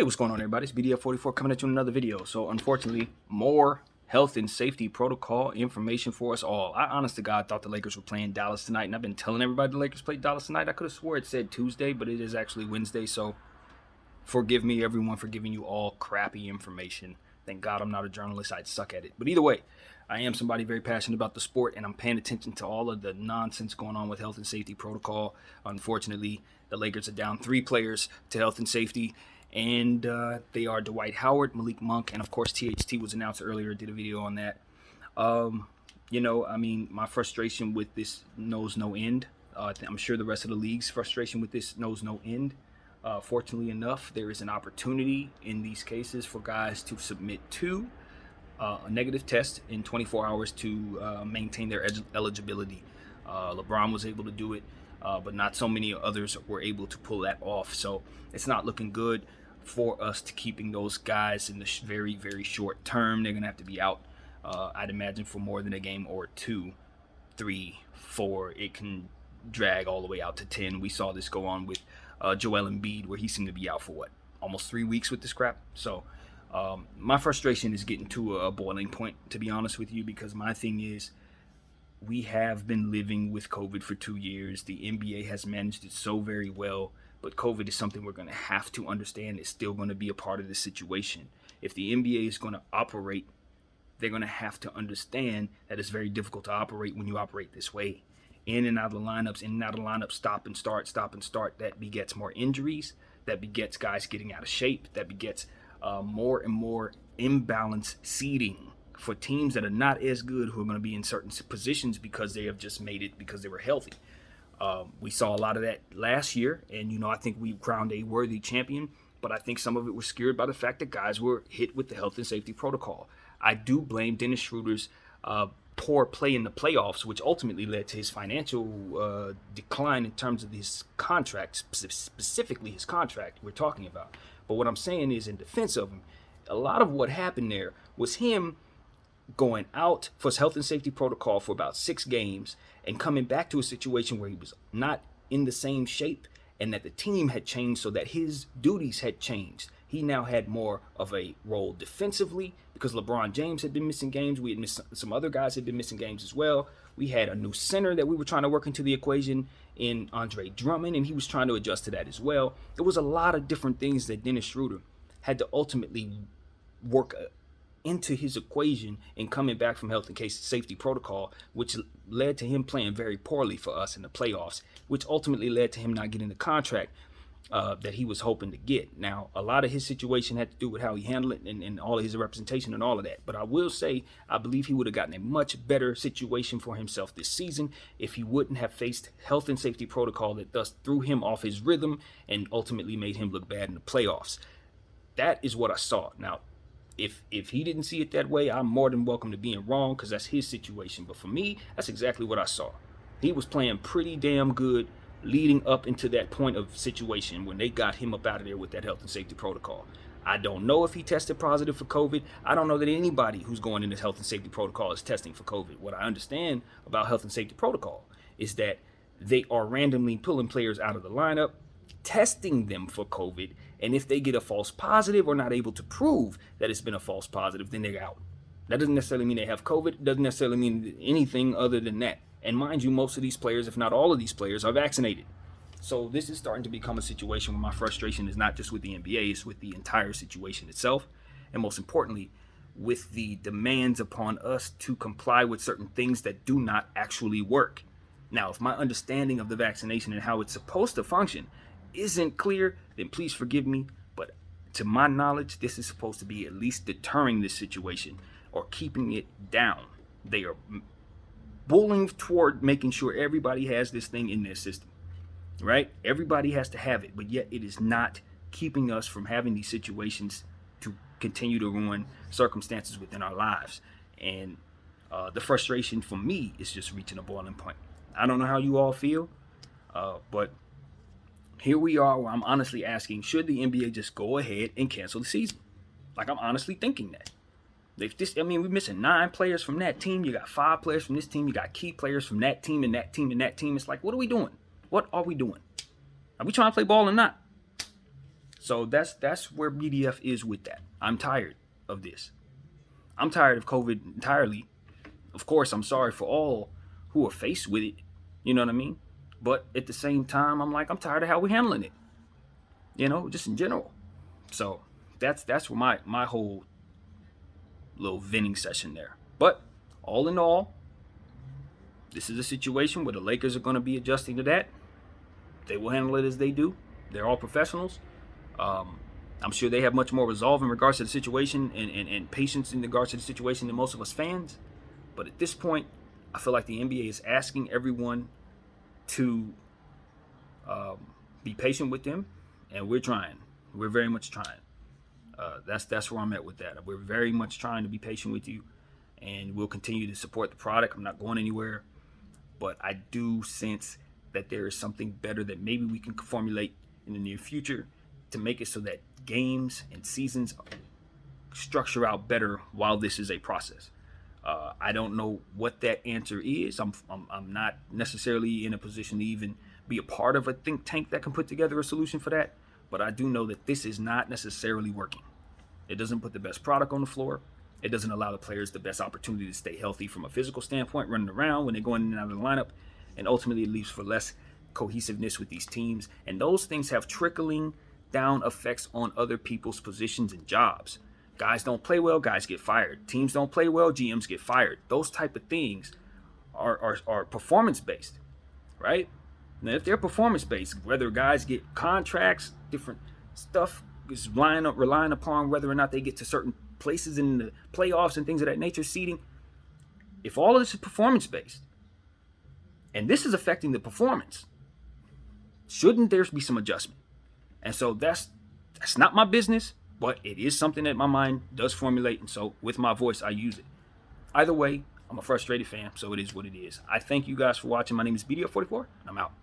Hey, what's going on, everybody? It's BDF44 coming at you in another video. So, unfortunately, more health and safety protocol information for us all. I, honest to God, thought the Lakers were playing Dallas tonight, and I've been telling everybody the Lakers played Dallas tonight. I could have swore it said Tuesday, but it is actually Wednesday, so forgive me, everyone, for giving you all crappy information. Thank God I'm not a journalist. I'd suck at it. But either way, I am somebody very passionate about the sport, and I'm paying attention to all of the nonsense going on with health and safety protocol. Unfortunately, the Lakers are down 3 players to health and safety, and they are Dwight Howard, Malik Monk, and of course THT was announced earlier. Did a video on that. My frustration with this knows no end. I'm sure the rest of the league's frustration with this knows no end. Fortunately enough, there is an opportunity in these cases for guys to submit to a negative test in 24 hours to maintain their eligibility. LeBron was able to do it, but not so many others were able to pull that off. So it's not looking good for us to keeping those guys in the very, very short term. They're going to have to be out, I'd imagine, for more than a game or 2, 3, 4. It can drag all the way out to 10. We saw this go on with Joel Embiid, where he seemed to be out for almost 3 weeks with this crap. So my frustration is getting to a boiling point, to be honest with you, because my thing is, we have been living with COVID for 2 years. The NBA has managed it so very well, but COVID is something we're going to have to understand is still going to be a part of the situation. If the NBA is going to operate, they're going to have to understand that it's very difficult to operate when you operate this way. In and out of the lineups, stop and start. That begets more injuries. That begets guys getting out of shape. That begets more and more imbalanced seeding for teams that are not as good, who are going to be in certain positions because they have just made it because they were healthy. We saw a lot of that last year, and I think we crowned a worthy champion, but I think some of it was scared by the fact that guys were hit with the health and safety protocol. I do blame Dennis Schroeder's poor play in the playoffs, which ultimately led to his financial decline in terms of his contract, specifically his contract we're talking about. But what I'm saying is, in defense of him, a lot of what happened there was him going out for his health and safety protocol for about 6 games and coming back to a situation where he was not in the same shape, and that the team had changed so that his duties had changed. He now had more of a role defensively because LeBron James had been missing games. We had missed, some other guys had been missing games as well. We had a new center that we were trying to work into the equation in Andre Drummond, and he was trying to adjust to that as well. There was a lot of different things that Dennis Schroeder had to ultimately work into his equation in coming back from health and safety protocol, which led to him playing very poorly for us in the playoffs, which ultimately led to him not getting the contract that he was hoping to get. Now, a lot of his situation had to do with how he handled it and all of his representation and all of that. But I will say, I believe he would have gotten a much better situation for himself this season if he wouldn't have faced health and safety protocol that thus threw him off his rhythm and ultimately made him look bad in the playoffs. That is what I saw. Now, if he didn't see it that way, I'm more than welcome to being wrong, because that's his situation. But for me, that's exactly what I saw. He was playing pretty damn good leading up into that point of situation when they got him up out of there with that health and safety protocol. I don't know if he tested positive for COVID. I don't know that anybody who's going in this health and safety protocol is testing for COVID. What I understand about health and safety protocol is that they are randomly pulling players out of the lineup, testing them for COVID, and if they get a false positive or not able to prove that it's been a false positive, then they're out. That doesn't necessarily mean they have COVID. It doesn't necessarily mean anything other than that. And mind you, most of these players, if not all of these players, are vaccinated. So this is starting to become a situation where my frustration is not just with the NBA, it's with the entire situation itself. And most importantly, with the demands upon us to comply with certain things that do not actually work. Now, if my understanding of the vaccination and how it's supposed to function isn't clear, then please forgive me. But to my knowledge, this is supposed to be at least deterring this situation or keeping it down. They are bullying toward making sure everybody has this thing in their system, right? Everybody has to have it, but yet it is not keeping us from having these situations to continue to ruin circumstances within our lives. And the frustration for me is just reaching a boiling point. I don't know how you all feel, but here we are where I'm honestly asking, should the NBA just go ahead and cancel the season? Like, I'm honestly thinking that. We're missing 9 players from that team. You got 5 players from this team. You got key players from that team and that team and that team. It's like, what are we doing? What are we doing? Are we trying to play ball or not? So that's where BDF is with that. I'm tired of this. I'm tired of COVID entirely. Of course, I'm sorry for all who are faced with it. You know what I mean? But at the same time, I'm like, I'm tired of how we're handling it. You know, just in general. So that's where my whole little venting session there. But all in all, this is a situation where the Lakers are going to be adjusting to that. They will handle it as they do. They're all professionals. I'm sure they have much more resolve in regards to the situation and patience in regards to the situation than most of us fans. But at this point, I feel like the NBA is asking everyone to be patient with them, and we're trying. We're very much trying. That's where I'm at with that. We're very much trying to be patient with you, and we'll continue to support the product. I'm not going anywhere, but I do sense that there is something better that maybe we can formulate in the near future to make it so that games and seasons structure out better while this is a process. I don't know what that answer is. I'm not necessarily in a position to even be a part of a think tank that can put together a solution for that, but I do know that this is not necessarily working. It doesn't put the best product on the floor. It doesn't allow the players the best opportunity to stay healthy from a physical standpoint, running around when they're going in and out of the lineup, and ultimately it leaves for less cohesiveness with these teams, and those things have trickling down effects on other people's positions and jobs. Guys don't play well, guys get fired. Teams don't play well, GMs get fired. Those type of things are performance-based, right? Now, if they're performance-based, whether guys get contracts, different stuff is relying upon whether or not they get to certain places in the playoffs and things of that nature, seeding. If all of this is performance-based, and this is affecting the performance, shouldn't there be some adjustment? And so that's not my business, but it is something that my mind does formulate, and so with my voice, I use it. Either way, I'm a frustrated fan, so it is what it is. I thank you guys for watching. My name is BDF44, and I'm out.